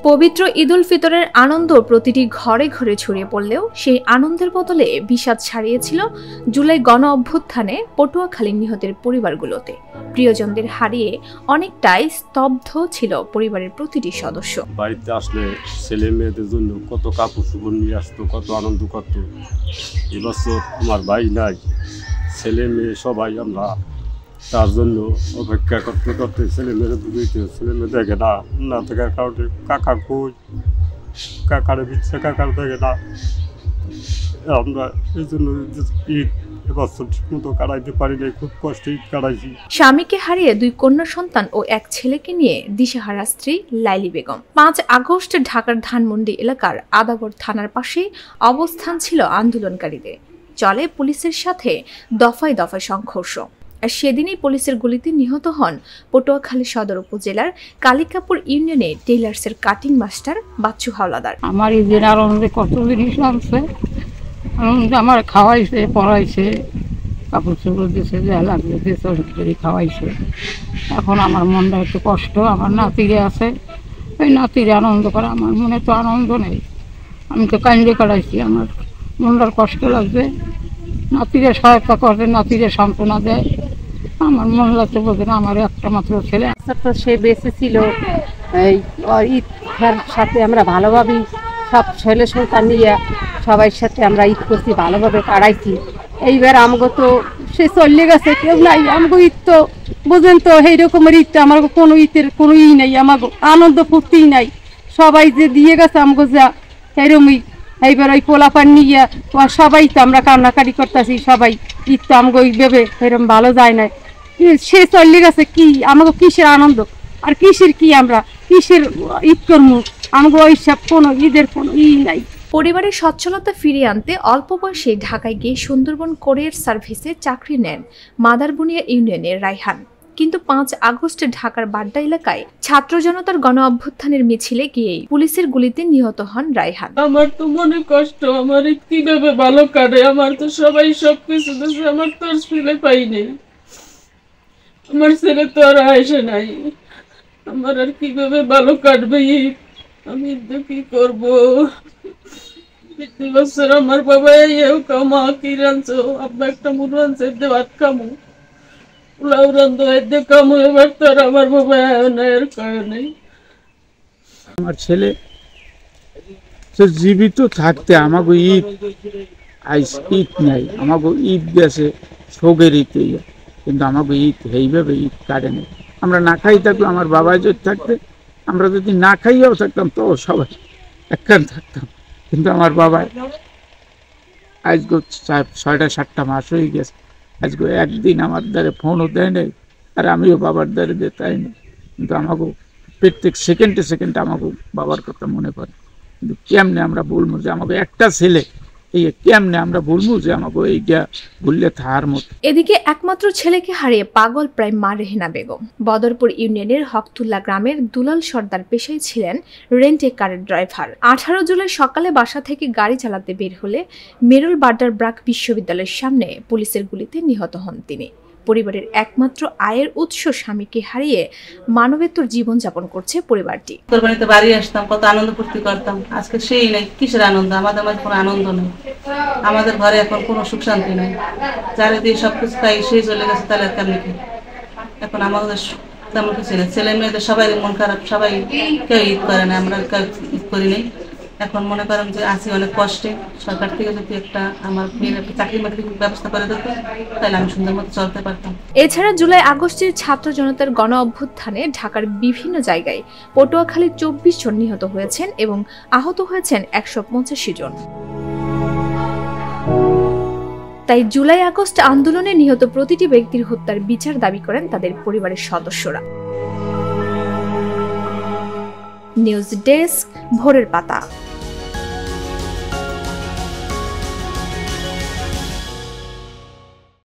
পবিত্র ঈদ উল ফিতরের আনন্দ প্রতিটি ঘরে ঘরে ছড়িয়ে পড়লেও সেই আনন্দের বদলে বিষাদ ছাড়িয়েছিল জুলাই গণ অভ্যুত্থানে পটুয়াখালী নিহতের পরিবারগুলোতে। প্রিয়জনদের হারিয়ে অনেকটাই স্তব্ধ ছিল পরিবারের প্রতিটি সদস্য। বাড়িতে আসলে ছেলে মেয়েদের জন্য কত কাপড় চোপড় নিয়ে আসতো, কত আনন্দ করত। এবছর আমার ভাই নাই, ছেলে মেয়ে সবাই আমরা তার জন্য অপেক্ষা করতে করতে ছেলে মেয়েরা বুঝতে, ছেলে মেয়ে দেখে না, না দেখার কারণে কাকা কই, কাকারে বিচ্ছে কাকার দেখে না। আমরা এই জন্য ঈদ এবছর ঠিক মতো কাটাইতে পারি নাই, খুব কষ্টে ঈদ কাটাইছি। স্বামীকে হারিয়ে 2 কন্যা সন্তান ও 1 ছেলেকে নিয়ে দিশেহারা স্ত্রী লাইলি বেগম 5 আগস্ট ঢাকার ধানমন্ডি এলাকার আদাবর থানার পাশে অবস্থান ছিল আন্দোলনকারীদের। চলে পুলিশের সাথে দফায় দফায় সংঘর্ষ। আর সেদিনই পুলিশের গুলিতে নিহত হন পটুয়াখালী সদর উপজেলার কালিকাপুর ইউনিয়নে টেইলার্সের কাটিং মাস্টার বাচ্চু হাওলাদার। আমার এই যে আনন্দে কত জিনিস লাগছে, আনন্দে আমার খাওয়াইছে, পড়াইছে, কাপড় চোপড় দিয়েছে, যা লাগবে দিয়েছে, ওষুধ করে খাওয়াইছে। এখন আমার মনটা একটু কষ্ট, আমার নাতিরে আছে, ওই নাতিরে আনন্দ করে, আমার মনে তো আনন্দ নেই। আমি তো কান্দে কাটাইছি, আমার মনটার কষ্ট লাগবে। নাতিরে সহায়তা করে, নাতিরে সান্ত্বনা দেয়, আমার মন লাগছে বলতে না, আমার একটা মাত্র ছেলে। সে বেঁচে ছিল, ঈদের সাথে আমরা ভালোভাবেই সব ছেলে সন্তান নিয়ে সবাই সাথে আমরা ঈদ করছি, ভালোভাবে কাটাইছি। এইবার আমাকে তো সে চলে গেছে, কেউ নাই আমাকে ঈদ তো বোঝেন তো, এই রকমের ঈদটা আমার কোনো ঈদের কোনো নেই, আমার আনন্দ ফুর্তি নাই। সবাই যে দিয়ে গেছে আমাকে যা এরমই, এইবার ওই পোলাপান নিয়ে সবাই তো আমরা কান্নাকাটি করতেছি, সবাই ঈদ তো আমাকে ওইভাবে এরকম ভালো যায় না। সে চলে গেছে, কি আমাকে কিসের আনন্দ আর কিসের কি আমরা কিসের ঈদ করবো, আমাকে ওই সব কোনো ঈদের কোনো নাই। পরিবারের সচ্ছলতা ফিরিয়ে আনতে অল্প বয়সে ঢাকায় গিয়ে সুন্দরবন কোরিয়ার সার্ভিসে চাকরি নেন মাদারবুনিয়া ইউনিয়নের রায়হান। কিন্তু 5 আগস্ট ঢাকার বাড্ডা এলাকায় ছাত্র জনতার গণ অভ্যুত্থানের মিছিলে গিয়েই পুলিশের গুলিতে নিহত হন রায়হান। আমার তো মনে কষ্ট, আমার কিভাবে ভালো কাটে, আমার তো সবাই সবকিছু দিচ্ছে, আমার তো ছেলে পাই নেই, আমার ছেলে তো আর আসে নাই, আমার আর কিভাবে ভালো কাটবে, আমি তো কি করবো। বছর আমার বাবা এও কামা কি রাঁধছো, আব্বা একটা মুড় রাঁধছে, ভাত খামু, পোলাও রান্ধো, এতে কামু, এবার তো আর আমার বাবা এর কয় নেই। আমার ছেলে জীবিত থাকতে আমাকে ঈদ ঈদ নাই, আমাকে ঈদ গেছে শোকের ঈদ, কিন্তু আমাকে ঈদ এইভাবে ঈদ কাটে নেই। আমরা না খাই থাকলে, আমার বাবা যদি থাকতে, আমরা যদি না খাইয়াও থাকতাম তো সবাই একখান থাকতাম, কিন্তু আমার বাবা আজকে 6-7 মাস হয়ে গেছে, আজকে একদিন আমার দ্বারে ফোনও দেয় নাই, আর আমিও বাবার দ্বারে দেতাই নাই। কিন্তু আমাকে প্রত্যেক সেকেন্ডে সেকেন্ডে আমাকে বাবার কথা মনে পড়ে। কিন্তু কেমনে আমরা বলবো যে আমাকে একটা ছেলে, এই কেমনে আমরা বলবো যে আমাকে এইটা ভুললে থাকার মতো। এদিকে একমাত্র ছেলেকে হারিয়ে পাগল প্রায় মা রেহেনা বেগম। বদরপুর ইউনিয়নের হকতুল্লা গ্রামের দুলাল সর্দার পেশায় ছিলেন রেন্টে কারের ড্রাইভার। 18 জুলাই সকালে বাসা থেকে গাড়ি চালাতে বের হলে মেরুল বাড্ডার ব্রাক বিশ্ববিদ্যালয়ের সামনে পুলিশের গুলিতে নিহত হন তিনি। পরিবারের একমাত্র আয়ের উৎস স্বামীকে হারিয়ে মানবেতর জীবনযাপন করছে পরিবারটি। কোরবানিতে বাড়ি আসতাম, কত আনন্দ ফুর্তি করতাম, আজকে সেই নেই। কিসের আনন্দ, আমাদের মাঝে কোনো আনন্দ নেই, আমাদের ঘরে এখন কোনো সুখ শান্তি নেই। যারা দিয়ে সবকিছু তাই সেই চলে গেছে, তাহলে আর কেমনি কি এখন আমাদের তেমন কিছু নেই। ছেলে মেয়েদের সবাই মন খারাপ, সবাই কেউ ঈদ করে না, আমরা কেউ ঈদ করি নেই। এখন মনে করেন যে আছি অনেক কষ্টে, সরকার থেকে যদি একটা আমার মেয়ের একটা চাকরি বাকরির ব্যবস্থা করে দিত, তাহলে আমি সুন্দর মতো চলতে পারতাম। এছাড়া জুলাই আগস্টের ছাত্র জনতার গণ অভ্যুত্থানে ঢাকার বিভিন্ন জায়গায় পটুয়াখালীর 24 জন নিহত হয়েছেন এবং আহত হয়েছেন 185 জন। তাই জুলাই আগস্ট আন্দোলনে নিহত প্রতিটি ব্যক্তির হত্যার বিচার দাবি করেন তাদের পরিবারের সদস্যরা। নিউজ ডেস্ক, ভোরের পাতা।